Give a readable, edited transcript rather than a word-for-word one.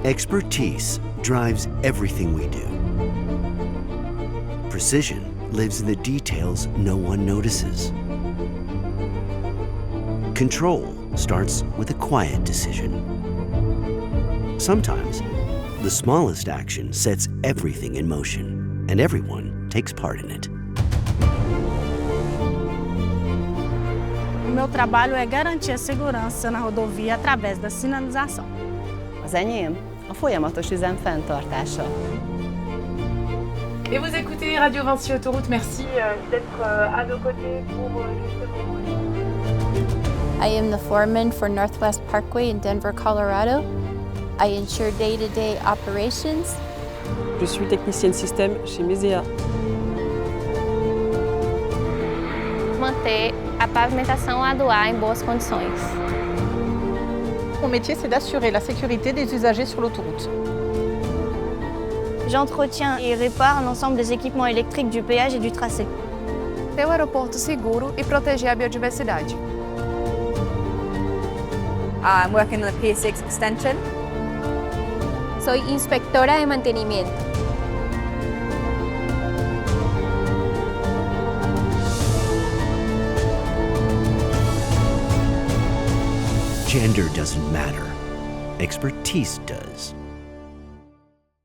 Expertise drives everything we do. Precision lives in the details no one notices. Control starts with a quiet decision. Sometimes, the smallest action sets everything in motion, and everyone takes part in it. O meu trabalho é garantir a segurança na rodovia através da sinalização. Az enyém a folyamatos üzem fenntartása. Et vous écoutez Radio VINCI Autoroute, merci d'être à nos côtés pour justement... I am the foreman for Northwest Parkway in Denver, Colorado. I ensure day-to-day operations. Je suis technicienne système chez Méséa. Manter a pavimentação lá do ar em boas condições. Mon métier, c'est d'assurer la sécurité des usagers sur l'autoroute. J'entretiens et répare l'ensemble des équipements électriques du péage et du tracé. Ter o aeroporto seguro e proteger a biodiversidade. I'm working on the P6 extension. Soy inspectora de mantenimiento. Gender doesn't matter. Expertise does.